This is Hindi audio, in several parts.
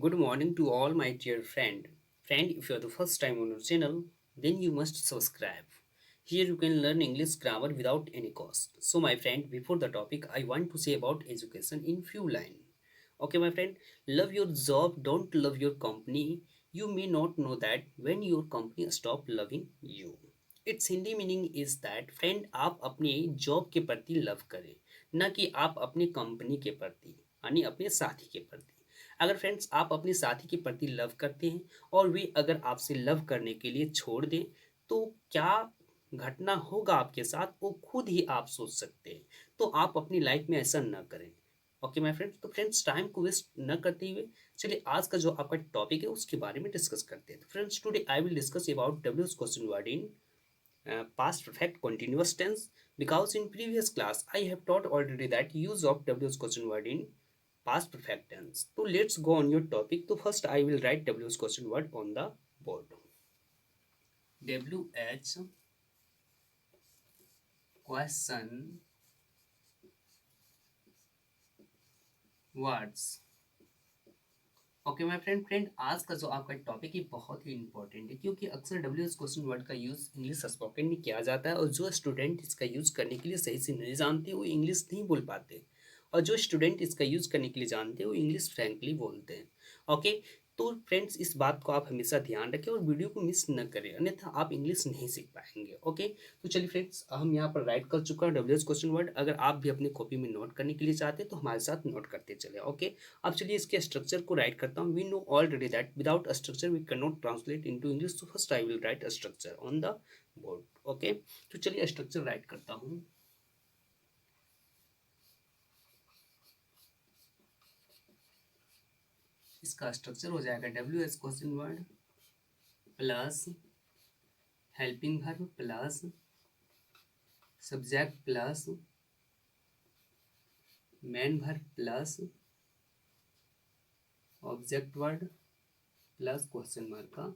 Good morning to all my dear friend. Friend, if you are the first time on our channel, then you must subscribe. Here you can learn English grammar without any cost. So my friend, before the topic, I want to say about education in few lines. Okay, my friend, love your job, don't love your company. You may not know that when your company stop loving you. Its Hindi meaning is that friend आप अपने जॉब के प्रति लव करें, न कि आप अपने कंपनी के प्रति यानी अपने साथी के प्रति। अगर फ्रेंड्स आप अपने साथी के प्रति लव करते हैं और वे अगर आपसे लव करने के लिए छोड़ दें, तो क्या घटना होगा आपके साथ वो खुद ही आप सोच सकते हैं। तो आप अपनी लाइफ में ऐसा न करें। ओके माय फ्रेंड्स, तो फ्रेंड्स टाइम को वेस्ट न करते हुए चलिए आज का जो आपका टॉपिक है उसके बारे में डिस्कस करते हैं। तो friends today I will discuss about WH question word in past perfect continuous tense, because in previous class I have taught already that use of w's question word in past perfect tense. So let's go on your topic. So first I will write w's question word on the board. wh question words। Okay my friend आज का जो आपका टॉपिक है बहुत ही इंपॉर्टेंट है, क्योंकि अक्सर डब्ल्यू एस क्वेश्चन वर्ड का यूज़ इंग्लिश स्पोकन में किया जाता है और जो स्टूडेंट इसका यूज़ करने के लिए सही से नहीं जानते वो इंग्लिश नहीं बोल पाते, और जो स्टूडेंट इसका यूज़ करने के लिए जानते हैं वो इंग्लिश फ्रैंकली बोलते हैं। ओके, तो फ्रेंड्स इस बात को आप हमेशा ध्यान रखें और वीडियो को मिस न करें, अन्यथा आप इंग्लिश नहीं सीख पाएंगे। ओके, तो चलिए फ्रेंड्स हम यहाँ पर राइट कर चुका है डब्ल्यू एस क्वेश्चन वर्ड। अगर आप भी अपनी कॉपी में नोट करने के लिए चाहते हैं तो हमारे साथ नोट करते चले। ओके, अब चलिए इसके स्ट्रक्चर को राइट करता हूँ। We know already that without structure we can not translate into English, so first I will write structure on the board. Okay, तो चलिए स्ट्रक्चर राइट करता हूँ। इसका स्ट्रक्चर हो जाएगा W S question word plus helping verb plus subject plus main verb plus object word plus question mark का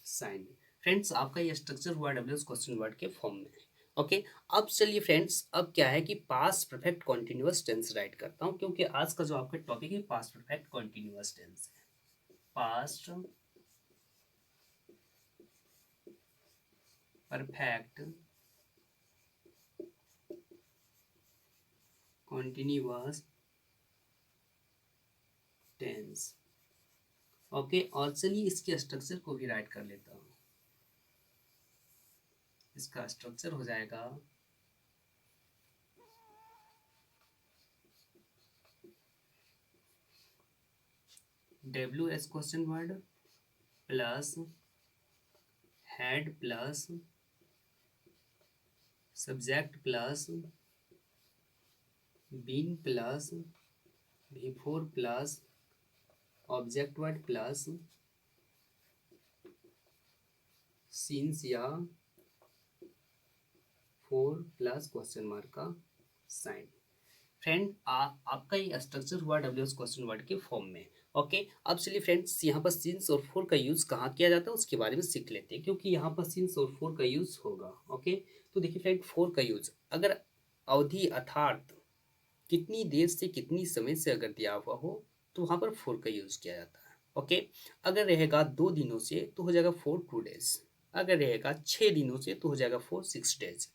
साइन। फ्रेंड्स आपका ये स्ट्रक्चर हुआ डब्ल्यू एस क्वेश्चन वर्ड के फॉर्म में। ओके, अब चलिए फ्रेंड्स अब क्या है कि past perfect continuous tense write करता हूँ, क्योंकि आज का जो आपका टॉपिक है पास्ट परफेक्ट कॉन्टिन्यूअस टेंस है। Past perfect continuous tense. Okay, और चलिए इसके स्ट्रक्चर को भी राइट कर लेता हूँ। इसका स्ट्रक्चर हो जाएगा W S question word plus had plus subject plus been plus before plus object word plus since या फोर प्लस क्वेश्चन मार्क का साइन। फ्रेंड आपका ये स्ट्रक्चर हुआ डब्ल्यू एस क्वेश्चन वर्ड के फॉर्म में। ओके, अब चलिए फ्रेंड्स यहाँ पर सिंस और फोर का यूज़ कहाँ किया जाता है उसके बारे में सीख लेते हैं, क्योंकि यहाँ पर सिंस और फोर का यूज़ होगा। ओके, तो देखिए फ्रेंड फोर का यूज़ अगर अवधि अर्थात कितनी देर से कितनी समय से अगर दिया हुआ हो तो वहाँ पर फोर का यूज़ किया जाता है। ओके, अगर रहेगा 2 दिनों से तो हो जाएगा 4 2 days। अगर रहेगा 6 दिनों से तो हो जाएगा 4 6 days।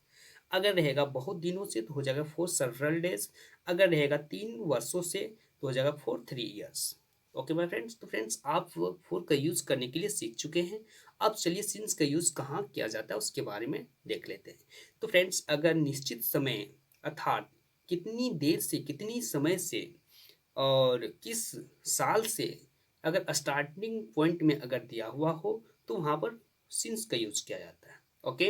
अगर रहेगा बहुत दिनों से तो हो जाएगा 4 several days। अगर रहेगा 3 वर्षों से तो हो जाएगा 4 3 years। ओके माय फ्रेंड्स, तो फ्रेंड्स आप फोर का यूज़ करने के लिए सीख चुके हैं। अब चलिए सिंस का यूज़ कहाँ किया जाता है उसके बारे में देख लेते हैं। तो फ्रेंड्स अगर निश्चित समय अर्थात कितनी देर से कितनी समय से और किस साल से अगर स्टार्टिंग पॉइंट में अगर दिया हुआ हो तो वहाँ पर सिंस का यूज़ किया जाता है। ओके,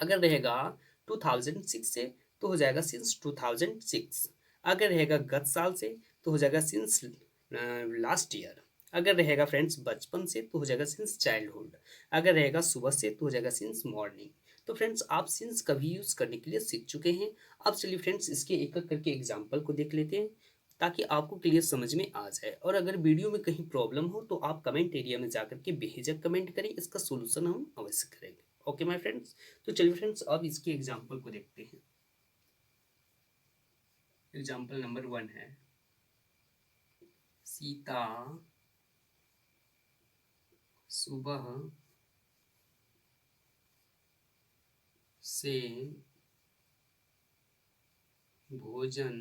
अगर रहेगा 2006 से तो हो जाएगा सिंस 2006। अगर रहेगा गत साल से तो हो जाएगा सिंस लास्ट ईयर। अगर रहेगा फ्रेंड्स बचपन से तो हो जाएगा सिंस चाइल्डहुड। अगर रहेगा सुबह से तो हो जाएगा सिंस मॉर्निंग। तो फ्रेंड्स आप सिंस का भी यूज़ करने के लिए सीख चुके हैं। अब चलिए फ्रेंड्स इसके एक एक करके एग्जाम्पल को देख लेते हैं ताकि आपको क्लियर समझ में आ जाए, और अगर वीडियो में कहीं प्रॉब्लम हो तो आप कमेंट एरिया में जाकर के बेझिझक कमेंट करें, इसका सोल्यूशन हम अवश्य करेंगे। ओके माय फ्रेंड्स, तो चलिए फ्रेंड्स अब इसके एग्जाम्पल को देखते हैं। एग्जाम्पल नंबर 1 है सीता सुबह से भोजन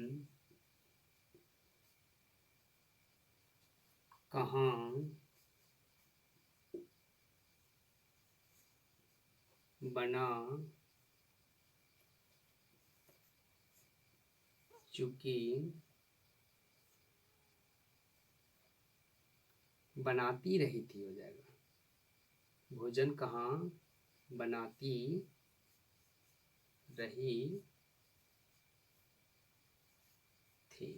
कहाँ बना चुकी बनाती रही थी हो जाएगा। भोजन कहाँ बनाती रही थी।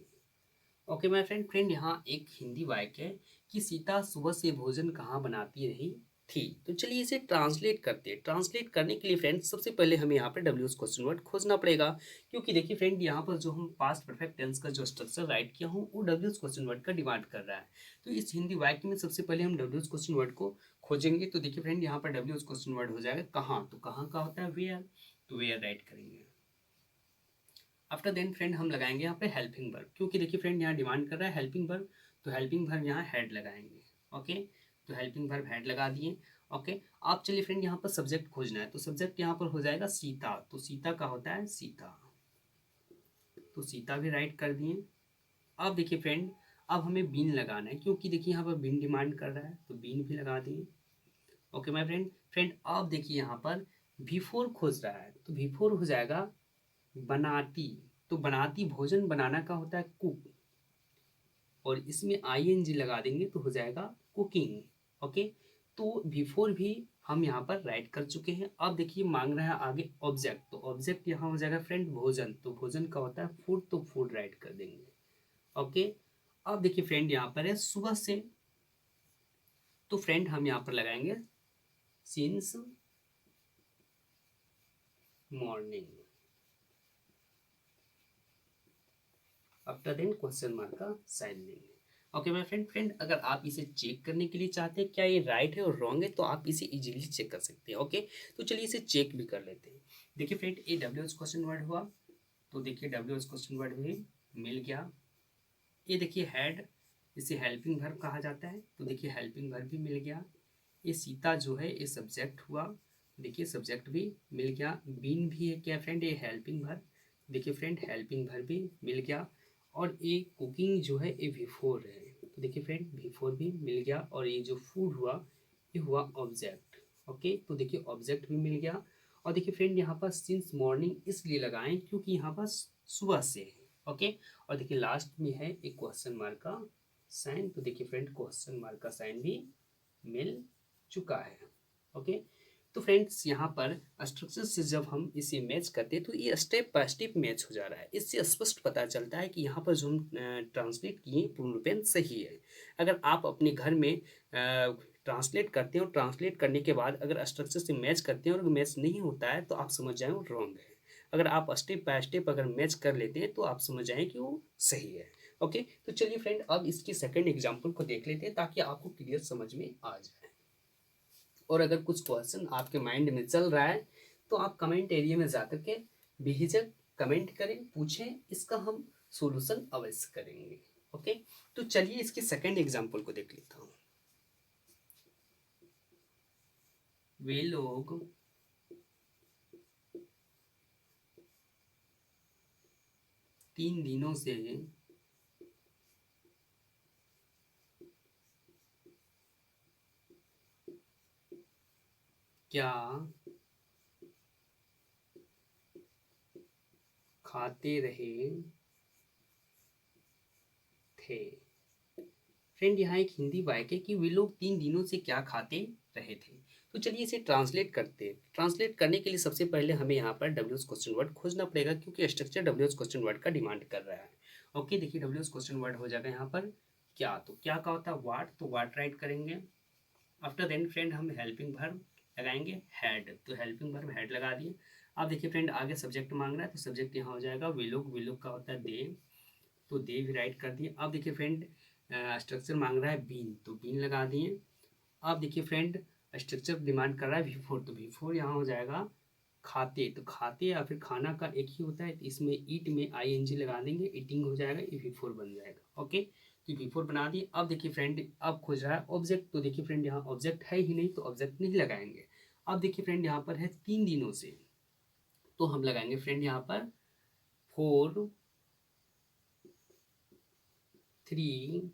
ओके माय फ्रेंड, यहाँ एक हिंदी वाक्य है कि सीता सुबह से भोजन कहाँ बनाती रही थी। तो चलिए इसे ट्रांसलेट करते हैं। ट्रांसलेट करने के लिए फ्रेंड सबसे पहले हमें यहाँ पे डब्ल्यू क्वेश्चन वर्ड खोजना पड़ेगा, क्योंकि देखिए फ्रेंड यहाँ पर जो हम पास्ट परफेक्ट टेंस का जो स्ट्रक्चर राइट किया हूँ वो डब्ल्यू क्वेश्चन वर्ड का डिमांड कर रहा है। तो इस हिंदी वाक्य में सबसे पहले हम डब्ल्यू क्वेश्चन वर्ड को खोजेंगे। तो देखिए फ्रेंड यहाँ पर डब्ल्यू क्वेश्चन वर्ड हो जाएगा कहाँ। तो कहाँ का होता है वेयर, तो वेयर राइट करेंगे। आफ्टर देन फ्रेंड हम लगाएंगे यहाँ पे हेल्पिंग वर्ब, क्योंकि देखिए फ्रेंड यहाँ डिमांड कर रहा है हेल्पिंग वर्ब, तो हेल्पिंग वर्ब यहाँ हेड लगाएंगे। ओके, तो हेल्पिंग वर्ब हेड लगा दिए। ओके, आप चलिए फ्रेंड यहाँ पर सब्जेक्ट खोजना है, तो सब्जेक्ट यहाँ पर हो जाएगा सीता। तो सीता का होता है सीता, तो सीता भी राइट कर दिए। अब देखिए फ्रेंड अब हमें बीन लगाना है, क्योंकि देखिए यहाँ पर बीन डिमांड कर रहा है, तो बीन भी लगा दिए। ओके माय फ्रेंड, अब देखिए यहाँ पर बिफोर खोज रहा है, तो बिफोर हो जाएगा बनाती। तो बनाती भोजन बनाना का होता है कुक, और इसमें आईएनजी लगा देंगे तो हो जाएगा कुकिंग। ओके, तो बिफोर भी हम यहाँ पर राइट कर चुके हैं। अब देखिए मांग रहा है आगे ऑब्जेक्ट, तो ऑब्जेक्ट यहाँ हो जाएगा फ्रेंड भोजन, तो भोजन का होता है फूड, तो फूड राइट कर देंगे। ओके, अब देखिए फ्रेंड यहाँ पर है सुबह से, तो फ्रेंड हम यहाँ पर लगाएंगे since morning. After then question mark का साइन लेंगे। ओके माय फ्रेंड, अगर आप इसे चेक करने के लिए चाहते हैं क्या ये राइट है और रॉन्ग है, तो आप इसे इजीली चेक कर सकते हैं। ओके, तो चलिए इसे चेक भी कर लेते हैं। देखिए फ्रेंड ये डब्ल्यू एच क्वेश्चन वर्ड हुआ, तो देखिए डब्ल्यू एच क्वेश्चन वर्ड भी मिल गया। ये देखिए हेड, इसे हेल्पिंग वर्ब कहा जाता है, तो देखिए हेल्पिंग वर्ब भी मिल गया। ये सीता जो है ये सब्जेक्ट हुआ, देखिए सब्जेक्ट भी मिल गया। बीन भी है क्या फ्रेंड, ये हेल्पिंग वर्ब, देखिए फ्रेंड हेल्पिंग वर्ब भी मिल गया। और ये कुकिंग जो है ये बिफोर है, तो देखिए फ्रेंड बिफोर भी मिल गया। और ये जो फूड हुआ ये हुआ ऑब्जेक्ट। ओके, तो देखिए ऑब्जेक्ट भी मिल गया। और देखिए फ्रेंड यहाँ पर सिंस मॉर्निंग इसलिए लगाएं क्योंकि यहाँ पर सुबह से है। ओके, और देखिए लास्ट में है एक क्वेश्चन मार्क का साइन, तो देखिए फ्रेंड क्वेश्चन मार्क का साइन भी मिल चुका है। ओके, तो फ्रेंड्स यहाँ पर स्ट्रक्चर से जब हम इसे मैच करते हैं तो ये स्टेप बाय स्टेप मैच हो जा रहा है। इससे स्पष्ट पता चलता है कि यहाँ पर जो हम ट्रांसलेट किए पूर्णरूपेण सही है। अगर आप अपने घर में ट्रांसलेट करते हैं और ट्रांसलेट करने के बाद अगर स्ट्रक्चर से मैच करते हैं और मैच नहीं होता है तो आप समझ जाएं वो रॉन्ग है। अगर आप स्टेप बाय स्टेप अगर मैच कर लेते हैं तो आप समझ जाएं कि वो सही है। ओके, तो चलिए फ्रेंड अब इसके सेकंड एग्जाम्पल को देख लेते हैं ताकि आपको क्लियर समझ में आ जाए। और अगर कुछ क्वेश्चन आपके माइंड में चल रहा है तो आप कमेंट एरिया में जाकर के बेहिचक कमेंट करें, पूछें, इसका हम सॉल्यूशन अवश्य करेंगे। ओके, तो चलिए इसके सेकंड एग्जाम्पल को देख लेता हूँ। वे लोग 3 दिनों से क्या खाते रहे थे। फ्रेंड यहाँ एक हिंदी वाक्य है कि वे लोग 3 दिनों से क्या खाते रहे थे। तो चलिए इसे ट्रांसलेट करते हैं। ट्रांसलेट करने के लिए सबसे पहले हमें यहाँ पर डब्ल्यूएच क्वेश्चन वर्ड खोजना पड़ेगा, क्योंकि स्ट्रक्चर डब्ल्यूएच क्वेश्चन वर्ड का डिमांड कर रहा है। ओके, देखिए डब्ल्यूएच क्वेश्चन वर्ड हो जाएगा यहाँ पर क्या, तो क्या का होता है वाट, तो वाट राइट करेंगे। आफ्टर देन फ्रेंड हम हेल्पिंग वर्ब लगाएंगे हेड, तो हेल्पिंग वर्ब हेड लगा दिए। अब देखिए फ्रेंड आगे सब्जेक्ट मांग रहा है, तो सब्जेक्ट यहाँ हो जाएगा वे लोग का होता है दे, तो दे भी राइट कर दिए। अब देखिए फ्रेंड स्ट्रक्चर मांग रहा है बीन, तो बीन लगा दिए। अब देखिए फ्रेंड स्ट्रक्चर डिमांड कर रहा है बिफोर, तो बिफोर यहाँ हो जाएगा खाते, तो खाते या फिर खाना का एक ही होता है, तो इसमें ईट में आईएनजी लगा देंगे, ईटिंग हो जाएगा, ये बिफोर बन जाएगा। ओके, कि बिफोर बना दिए। अब देखिए फ्रेंड अब खोज रहा है ऑब्जेक्ट, तो देखिए फ्रेंड यहाँ ऑब्जेक्ट है ही नहीं तो ऑब्जेक्ट नहीं लगाएंगे। अब देखिए फ्रेंड यहाँ पर है 3 दिनों से, तो हम लगाएंगे फ्रेंड यहाँ पर 4 3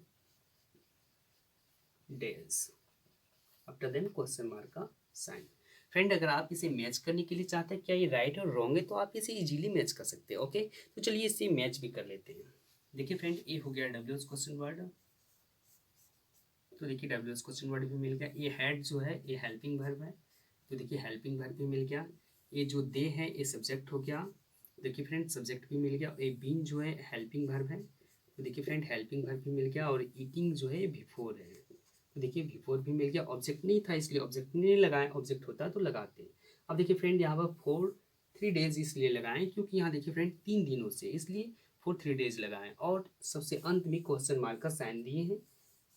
days after then question mark का साइन। फ्रेंड अगर आप इसे मैच करने के लिए चाहते हैं क्या ये राइट और रॉन्ग है, तो आप इसे इजीली मैच कर सकते हैं। ओके, तो चलिए इसे मैच भी कर लेते हैं। देखिए फ्रेंड ये हो गया डब्ल्यूएच क्वेश्चन वर्ड, तो देखिए डब्ल्यूएच क्वेश्चन वर्ड भी मिल गया। ये हेड जो है ये हेल्पिंग वर्ब है, तो देखिए हेल्पिंग वर्ब भी मिल गया। ये जो दे है ये सब्जेक्ट हो गया, देखिए फ्रेंड सब्जेक्ट भी मिल गया। ये बीन जो है हेल्पिंग वर्ब है, तो देखिए फ्रेंड हेल्पिंग वर्ब भी मिल गया। और ईटिंग जो है बिफोर है, तो देखिए बिफोर भी मिल गया। ऑब्जेक्ट नहीं था इसलिए ऑब्जेक्ट नहीं लगाए, ऑब्जेक्ट होता तो लगाते। अब देखिए फ्रेंड यहाँ पर 3 days इसलिए लगाएं क्योंकि यहाँ देखिए फ्रेंड 3 दिनों से, इसलिए 3 days लगाएं। और सबसे अंत में क्वेश्चन मार्क का साइन दिए हैं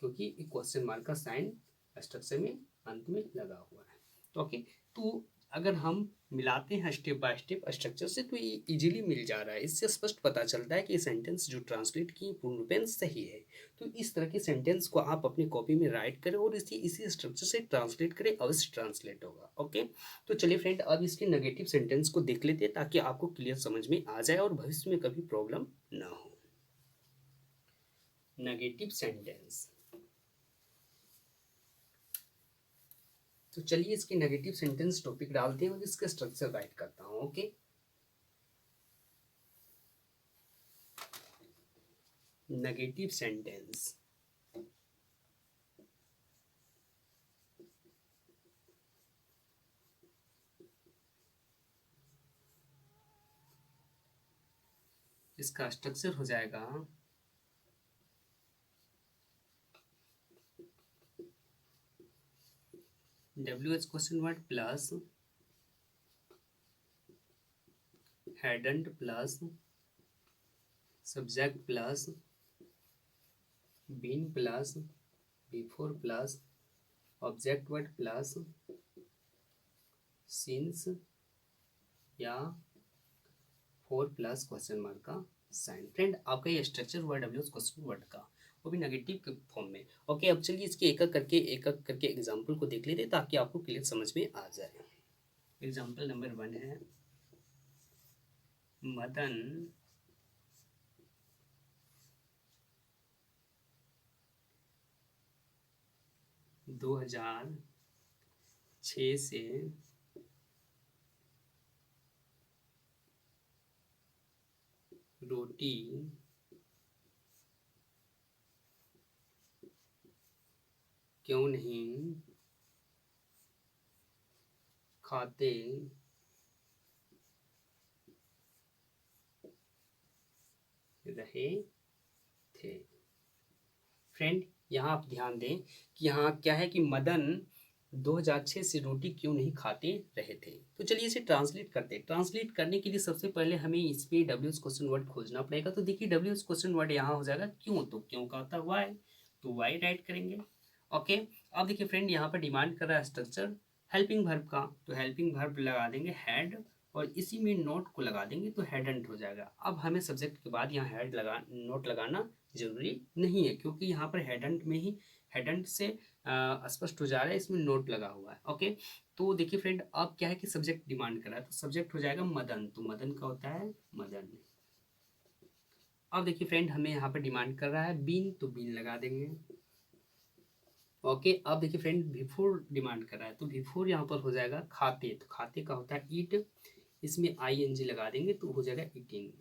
क्योंकि क्वेश्चन मार्क का साइन स्ट्रक्चर में अंत में लगा हुआ है। तो ओके, तो अगर हम मिलाते हैं स्टेप बाय स्टेप स्ट्रक्चर से तो ये इजीली मिल जा रहा है। इससे स्पष्ट पता चलता है कि सेंटेंस जो ट्रांसलेट की पूर्ण रूपेण सही है। तो इस तरह के सेंटेंस को आप अपनी कॉपी में राइट करें और इसी स्ट्रक्चर से ट्रांसलेट करें, अवश्य ट्रांसलेट होगा। ओके, तो चलिए फ्रेंड अब इसके नेगेटिव सेंटेंस को देख लेते हैं ताकि आपको क्लियर समझ में आ जाए और भविष्य में कभी प्रॉब्लम ना हो। नेगेटिव सेंटेंस, तो चलिए इसके नेगेटिव सेंटेंस टॉपिक डालते हैं और इसका स्ट्रक्चर राइट करता हूँ। ओके, नेगेटिव सेंटेंस, इसका स्ट्रक्चर हो जाएगा WH question word plus hadn't plus subject plus been plus before plus object word plus since या फोर प्लस क्वेश्चन मार्क का साइन। फ्रेंड आपका ये स्ट्रक्चर हुआ WH क्वेश्चन वर्ड का, वो भी नेगेटिव के फॉर्म में। ओके, अब चलिए इसके एक एक करके एग्जाम्पल को देख लेते हैं ताकि आपको क्लियर समझ में आ जाए। एग्जाम्पल नंबर 1 है मदन 2006 से रोटी क्यों नहीं खाते रहे थे। फ्रेंड यहाँ आप ध्यान दें कि यहाँ क्या है कि मदन 2006 से रोटी क्यों नहीं खाते रहे थे। तो चलिए इसे ट्रांसलेट करते हैं। ट्रांसलेट करने के लिए सबसे पहले हमें इस पे WH क्वेश्चन वर्ड खोजना पड़ेगा। तो देखिए WH क्वेश्चन वर्ड यहाँ हो जाएगा क्यों, तो क्यों का होता है वाई, तो वाई राइट करेंगे। ओके, अब देखिए फ्रेंड यहाँ पर डिमांड कर रहा है स्ट्रक्चर हेल्पिंग वर्ब का, तो हेल्पिंग वर्ब लगा देंगे हेड और इसी में नोट को लगा देंगे तो हेडेंट हो जाएगा। अब हमें सब्जेक्ट के बाद यहाँ हेड लगा नोट लगाना जरूरी नहीं है क्योंकि यहाँ पर हेडेंट में ही हेडेंट से स्पष्ट हो जा रहा है इसमें नोट लगा हुआ है। ओके, तो देखिए फ्रेंड अब क्या है कि सब्जेक्ट डिमांड कर रहा है, तो सब्जेक्ट हो जाएगा मदन, तो मदन का होता है मदन। अब देखिए फ्रेंड हमें यहाँ पर डिमांड कर रहा है बीन, तो बीन लगा देंगे। ओके, अब देखिए फ्रेंड बिफोर डिमांड कर रहा है, तो बिफोर यहाँ पर हो जाएगा खाते, तो खाते का होता है ईट, इसमें ING लगा देंगे तो हो जाएगा ईटिंग।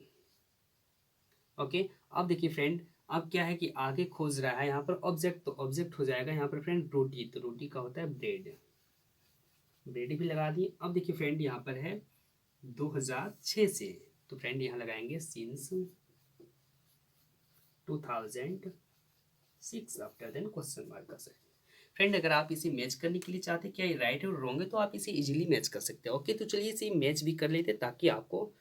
ओके, अब देखिए फ्रेंड अब क्या है कि आगे खोज रहा है यहाँ पर ऑब्जेक्ट, तो ऑब्जेक्ट हो जाएगा यहाँ पर फ्रेंड रोटी, तो रोटी का होता है ब्रेड, ब्रेड भी लगा दिए। अब देखिए फ्रेंड यहाँ पर है 2006 से, तो फ्रेंड यहाँ लगाएंगे since 2006 after then question mark का साइन। फ्रेंड अगर आप इसे मैच करने के लिए चाहते हैं क्या ये राइट है और रॉन्ग है, तो आप इसे इजीली मैच कर सकते हैं। ओके, तो चलिए इसे मैच भी कर लेते हैं ताकि आपको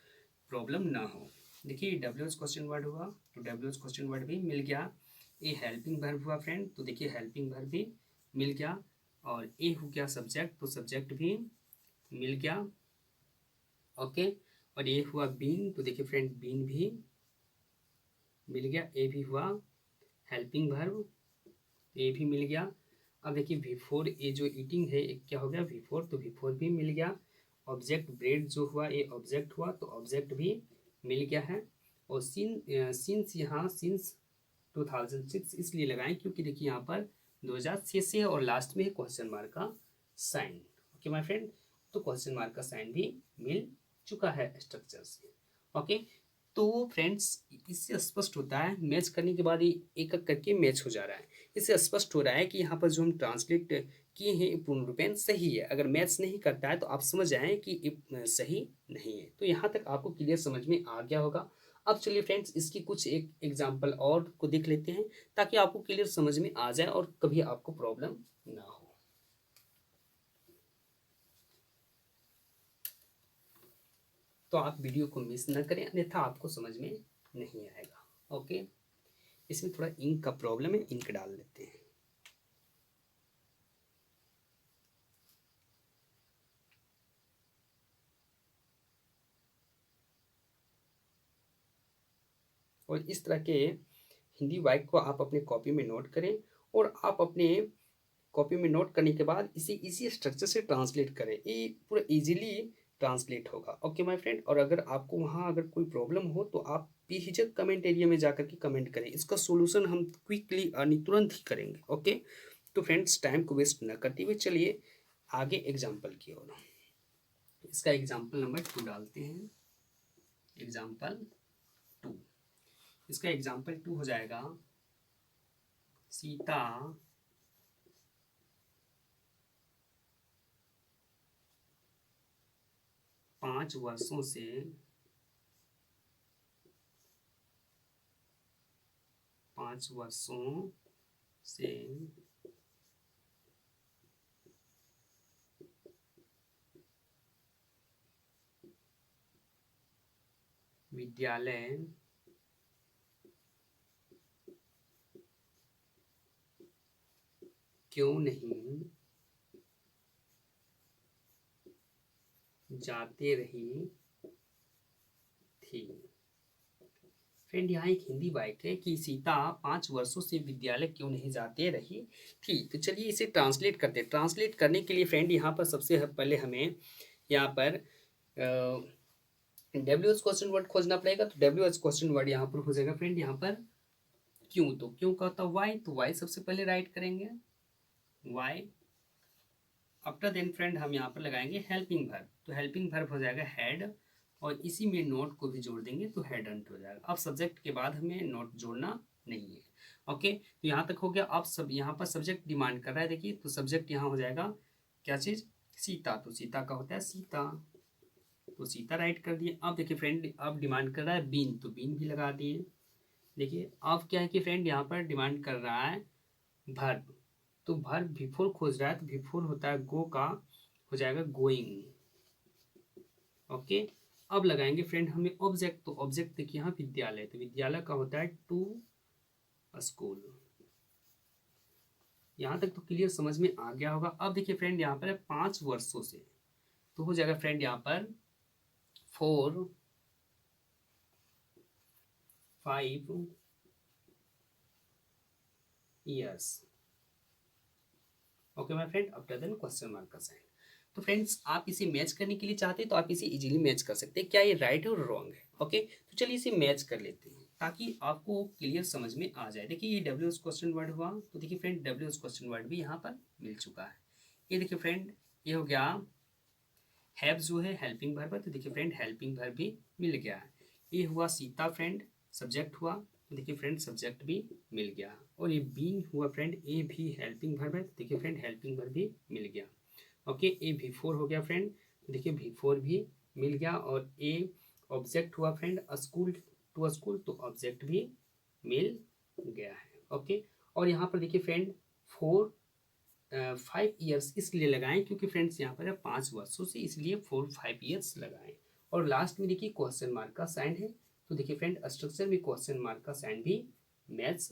प्रॉब्लम ना हो। देखिए WH क्वेश्चन वर्ड हुआ, तो WH क्वेश्चन वर्ड भी मिल गया। ए हेल्पिंग वर्ब हुआ फ्रेंड, तो देखिए हेल्पिंग वर्ब भी मिल गया। और ए हो गया सब्जेक्ट, तो सब्जेक्ट भी मिल गया। ओके, और ए हुआ बीन, तो देखिए फ्रेंड बीन भी मिल गया। ए भी हुआ हेल्पिंग वर्ब, ये भी मिल गया। अब देखिए V4, ये जो ईटिंग है ये क्या हो गया V4, तो V4 भी मिल गया। ऑब्जेक्ट ब्रेड जो हुआ ये ऑब्जेक्ट हुआ, तो ऑब्जेक्ट भी मिल गया है। और सिंस यहाँ सिंस 2006 इसलिए लगाएं क्योंकि देखिए यहाँ पर 2006 से है और लास्ट में है क्वेश्चन मार्क का साइन। ओके माय फ्रेंड, तो क्वेश्चन मार्क का साइन भी मिल चुका है स्ट्रक्चर से। ओके, तो फ्रेंड्स इससे स्पष्ट होता है मैच करने के बाद ये एक एक करके मैच हो जा रहा है। इससे स्पष्ट हो रहा है कि यहाँ पर जो हम ट्रांसलेट किए हैं पूर्ण रूपेण सही है। अगर मैच नहीं करता है तो आप समझ जाएं कि ये सही नहीं है। तो यहाँ तक आपको क्लियर समझ में आ गया होगा। अब चलिए फ्रेंड्स इसकी कुछ एक एग्जाम्पल और को देख लेते हैं ताकि आपको क्लियर समझ में आ जाए और कभी आपको प्रॉब्लम ना हो। तो आप वीडियो को मिस न करें अन्यथा आपको समझ में नहीं आएगा। ओके, इसमें थोड़ा इंक का प्रॉब्लम है, इंक डाल लेते हैं। और इस तरह के हिंदी वाक्य को आप अपने कॉपी में नोट करें और आप अपने कॉपी में नोट करने के बाद इसे इसी स्ट्रक्चर से ट्रांसलेट करें। ये पूरा इजीली ट्रांसलेट होगा। ओके माय फ्रेंड, और अगर आपको वहाँ अगर कोई प्रॉब्लम हो तो आप बेहिचक कमेंट एरिया में जाकर के कमेंट करें। इसका सोल्यूशन हम क्विकली यानी तुरंत ही करेंगे। ओके, तो फ्रेंड्स टाइम को वेस्ट न करते हुए चलिए आगे एग्जाम्पल की ओर। इसका एग्जाम्पल नंबर 2 डालते हैं। एग्जाम्पल 2, इसका एग्जाम्पल 2 हो जाएगा सीता 5 वर्षों से विद्यालय क्यों नहीं जाते रही थी। फ्रेंड यहाँ एक हिंदी वाक्य है कि सीता 5 वर्षों से विद्यालय क्यों नहीं जाते रही थी। तो चलिए इसे ट्रांसलेट करते हैं। ट्रांसलेट करने के लिए फ्रेंड यहाँ पर सबसे पहले हमें यहाँ पर WH क्वेश्चन वर्ड खोजना पड़ेगा। तो WH क्वेश्चन वर्ड यहाँ पर हो जाएगा फ्रेंड यहाँ पर क्यों, तो क्यों का होता है वाई, तो वाई सबसे पहले राइट करेंगे वाई। आफ्टर देन फ्रेंड हम यहाँ पर लगाएंगे हेल्पिंग वर्ब, तो हेल्पिंग वर्ब हो जाएगा हैड और इसी में नोट को भी जोड़ देंगे तो हेडंट हो जाएगा। अब सब्जेक्ट के बाद हमें नोट जोड़ना नहीं है। ओके, तो यहाँ तक हो गया। अब सब यहाँ पर सब्जेक्ट डिमांड कर रहा है, देखिए तो सब्जेक्ट यहाँ हो जाएगा क्या चीज़, सीता, तो सीता का होता है सीता, तो सीता राइट कर दिए। अब देखिए फ्रेंड अब डिमांड कर रहा है बीन, तो बीन भी लगा दिए। देखिए अब क्या है कि फ्रेंड यहाँ पर डिमांड कर रहा है वर्ब, तो वर्ब बिफोर खोज रहा है, तो बिफोर होता है गो का, हो जाएगा गोइंग। ओके, अब लगाएंगे फ्रेंड हमें ऑब्जेक्ट, तो ऑब्जेक्ट देखिए यहाँ विद्यालय, तो विद्यालय का होता है टू स्कूल। यहाँ तक तो क्लियर समझ में आ गया होगा। अब देखिए फ्रेंड यहाँ पर है 5 वर्षों से, तो हो जाएगा फ्रेंड यहाँ पर 4 5 years। Okay my friend, after then question mark का साइन। तो फ्रेंड्स आप इसे मैच करने के लिए चाहते हैं तो आप इसे इजीली मैच कर सकते हैं। क्या ये राइट है और रॉन्ग है। ओके, तो चलिए इसे मैच कर लेते हैं ताकि आपको क्लियर समझ में आ जाए। देखिए ये WH क्वेश्चन वर्ड हुआ, तो देखिए फ्रेंड WH क्वेश्चन वर्ड भी यहाँ पर मिल चुका है। ये देखिए फ्रेंड ये हो गया हैव जो है हेल्पिंग वर्ब है, तो देखिए फ्रेंड हेल्पिंग वर्ब भी मिल गया है। ये हुआ सीता फ्रेंड सब्जेक्ट हुआ, तो देखिए फ्रेंड सब्जेक्ट भी मिल गया। और ये बीन हुआ फ्रेंड, ए भी हेल्पिंग वर्ब है, तो देखिए फ्रेंड हेल्पिंग वर्ब भी मिल गया। ओके, ए V4 हो गया फ्रेंड, तो देखिए V4 भी मिल गया। और ए ऑब्जेक्ट हुआ फ्रेंड स्कूल टू स्कूल, तो ऑब्जेक्ट भी मिल गया है। ओके, और यहाँ पर देखिए फ्रेंड 5 ईयर्स इसलिए लगाएं क्योंकि फ्रेंड्स यहाँ पर है 5 वर्षों से, इसलिए 5 ईयर्स लगाएं। और लास्ट में देखिए क्वेश्चन मार्क का साइन है, तो देखिए फ्रेंड स्ट्रक्चर में क्वेश्चन मार्क का साइन भी मैच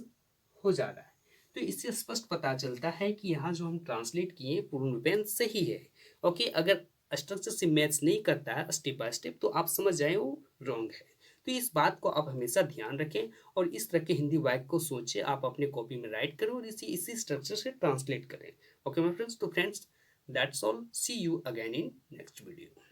हो जा रहा है। तो इससे स्पष्ट पता चलता है कि यहाँ जो हम ट्रांसलेट किए पूर्ण रूपेण सही है। ओके, अगर स्ट्रक्चर से मैच नहीं करता है स्टेप बाय स्टेप तो आप समझ जाए वो रॉन्ग है। तो इस बात को आप हमेशा ध्यान रखें और इस तरह के हिंदी वाक्य को सोचें, आप अपने कॉपी में राइट करें और इसी इसी स्ट्रक्चर से ट्रांसलेट करें। ओके माय फ्रेंड्स, तो friends that's all, see you again in next video.